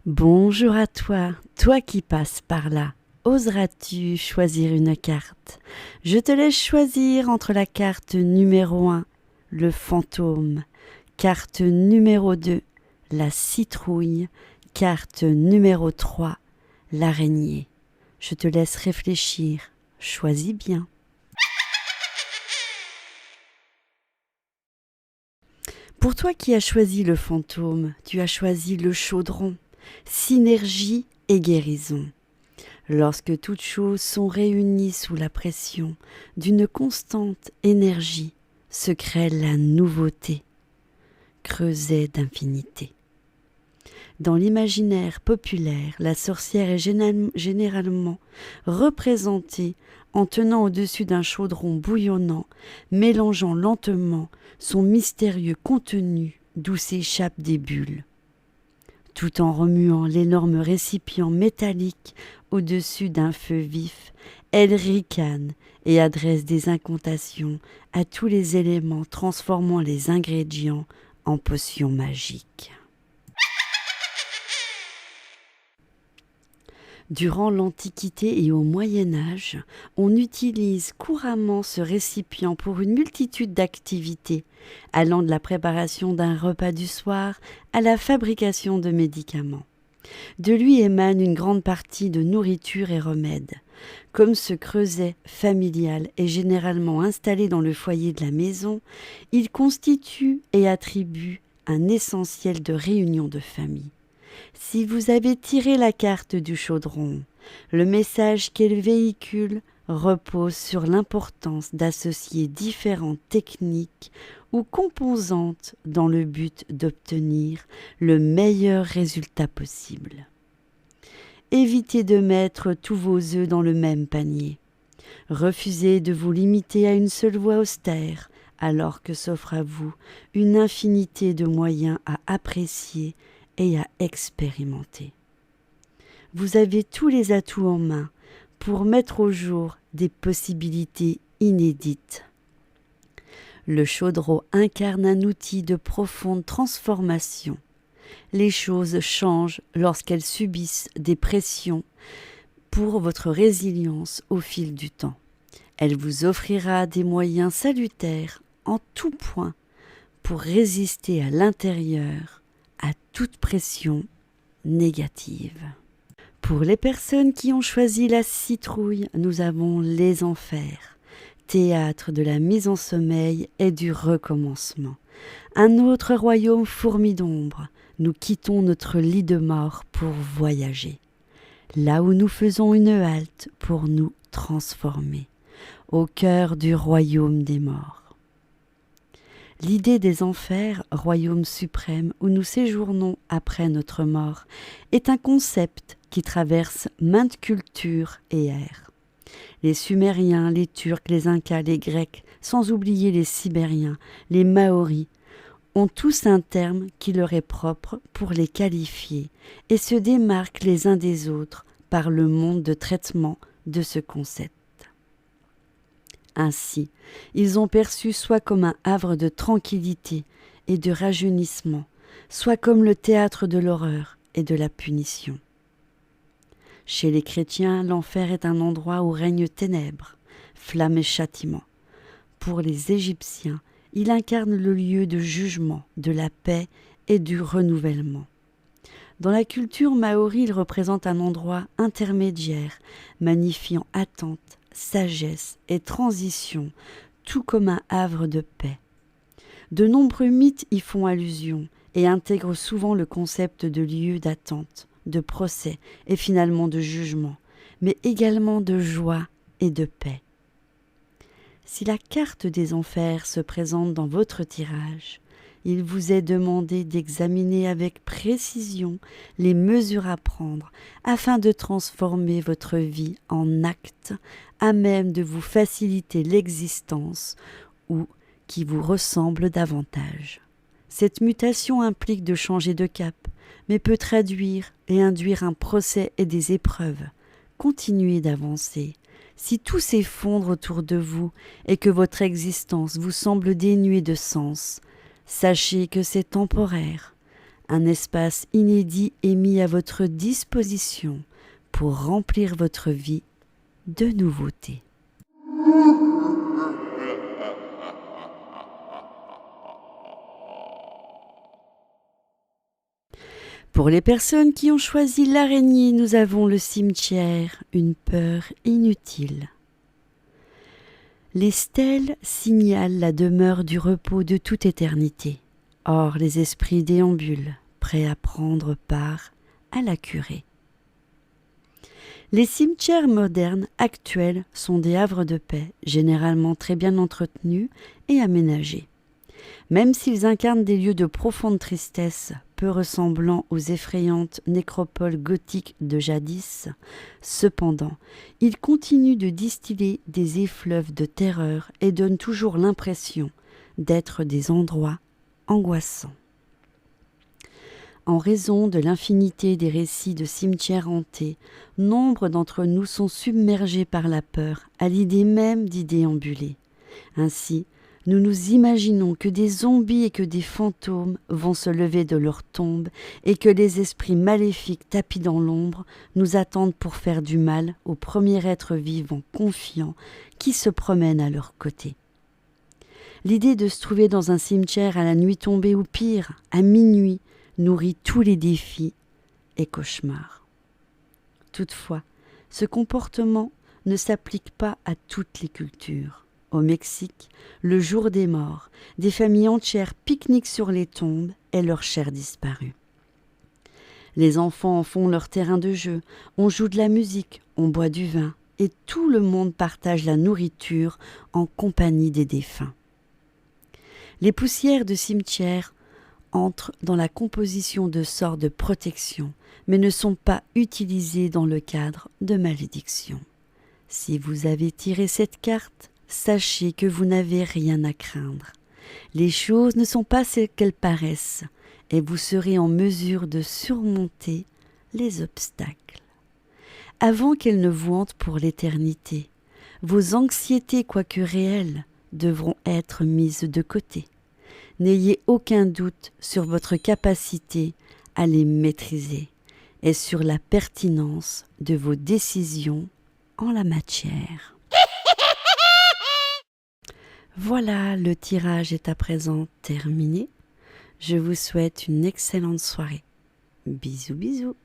Bonjour à toi, toi qui passes par là. Oseras-tu choisir une carte? Je te laisse choisir entre la carte numéro 1, le fantôme, carte numéro 2, la citrouille, carte numéro 3, l'araignée. Je te laisse réfléchir, choisis bien. Pour toi qui as choisi le fantôme, tu as choisi le chaudron, synergie et guérison. Lorsque toutes choses sont réunies sous la pression d'une constante énergie, se crée la nouveauté, creuset d'infinité. Dans l'imaginaire populaire, la sorcière est généralement représentée en tenant au-dessus d'un chaudron bouillonnant, mélangeant lentement son mystérieux contenu d'où s'échappent des bulles. Tout en remuant l'énorme récipient métallique au-dessus d'un feu vif, elle ricane et adresse des incantations à tous les éléments, transformant les ingrédients en potions magiques. Durant l'Antiquité et au Moyen Âge, on utilise couramment ce récipient pour une multitude d'activités, allant de la préparation d'un repas du soir à la fabrication de médicaments. De lui émane une grande partie de nourriture et remèdes. Comme ce creuset familial est généralement installé dans le foyer de la maison, il constitue et attribue un essentiel de réunion de famille. Si vous avez tiré la carte du chaudron, le message qu'elle véhicule repose sur l'importance d'associer différentes techniques ou composantes dans le but d'obtenir le meilleur résultat possible. Évitez de mettre tous vos œufs dans le même panier. Refusez de vous limiter à une seule voie austère, alors que s'offre à vous une infinité de moyens à apprécier et à expérimenter. Vous avez tous les atouts en main pour mettre au jour des possibilités inédites. Le chaudron incarne un outil de profonde transformation. Les choses changent lorsqu'elles subissent des pressions pour votre résilience au fil du temps. Elle vous offrira des moyens salutaires en tout point pour résister à l'intérieur à toute pression négative. Pour les personnes qui ont choisi la citrouille, nous avons les enfers, théâtre de la mise en sommeil et du recommencement. Un autre royaume fourmi d'ombre, nous quittons notre lit de mort pour voyager. Là où nous faisons une halte pour nous transformer, au cœur du royaume des morts. L'idée des enfers, royaume suprême où nous séjournons après notre mort, est un concept qui traverse maintes cultures et ères. Les Sumériens, les Turcs, les Incas, les Grecs, sans oublier les Sibériens, les Maoris, ont tous un terme qui leur est propre pour les qualifier et se démarquent les uns des autres par le mode de traitement de ce concept. Ainsi, ils ont perçu soit comme un havre de tranquillité et de rajeunissement, soit comme le théâtre de l'horreur et de la punition. Chez les chrétiens, l'enfer est un endroit où règnent ténèbres, flammes et châtiments. Pour les Égyptiens, il incarne le lieu de jugement, de la paix et du renouvellement. Dans la culture maori, il représente un endroit intermédiaire, magnifiant attente, sagesse et transition, tout comme un havre de paix. De nombreux mythes y font allusion et intègrent souvent le concept de lieu d'attente, de procès et finalement de jugement, mais également de joie et de paix. Si la carte des enfers se présente dans votre tirage, il vous est demandé d'examiner avec précision les mesures à prendre afin de transformer votre vie en acte à même de vous faciliter l'existence ou qui vous ressemble davantage. Cette mutation implique de changer de cap, mais peut traduire et induire un procès et des épreuves. Continuez d'avancer. Si tout s'effondre autour de vous et que votre existence vous semble dénuée de sens, sachez que c'est temporaire. Un espace inédit est mis à votre disposition pour remplir votre vie de nouveautés. Pour les personnes qui ont choisi l'araignée, nous avons le cimetière, une peur inutile. Les stèles signalent la demeure du repos de toute éternité. Or, les esprits déambulent, prêts à prendre part à la curée. Les cimetières modernes actuels sont des havres de paix, généralement très bien entretenus et aménagés. Même s'ils incarnent des lieux de profonde tristesse, peu ressemblant aux effrayantes nécropoles gothiques de jadis, cependant, ils continuent de distiller des effluves de terreur et donnent toujours l'impression d'être des endroits angoissants. En raison de l'infinité des récits de cimetières hantés, nombre d'entre nous sont submergés par la peur, à l'idée même d'y déambuler. Ainsi, nous nous imaginons que des zombies et que des fantômes vont se lever de leur tombe et que les esprits maléfiques tapis dans l'ombre nous attendent pour faire du mal au premier être vivant confiant qui se promène à leur côté. L'idée de se trouver dans un cimetière à la nuit tombée ou pire, à minuit, nourrit tous les défis et cauchemars. Toutefois, ce comportement ne s'applique pas à toutes les cultures. Au Mexique, le jour des morts, des familles entières pique-niquent sur les tombes et leurs chers disparus. Les enfants en font leur terrain de jeu, on joue de la musique, on boit du vin, et tout le monde partage la nourriture en compagnie des défunts. Les poussières de cimetière entrent dans la composition de sorts de protection, mais ne sont pas utilisées dans le cadre de malédiction. Si vous avez tiré cette carte, sachez que vous n'avez rien à craindre. Les choses ne sont pas ce qu'elles paraissent et vous serez en mesure de surmonter les obstacles. Avant qu'elles ne vous hantent pour l'éternité, vos anxiétés, quoique réelles, devront être mises de côté. N'ayez aucun doute sur votre capacité à les maîtriser et sur la pertinence de vos décisions en la matière. Voilà, le tirage est à présent terminé. Je vous souhaite une excellente soirée. Bisous, bisous.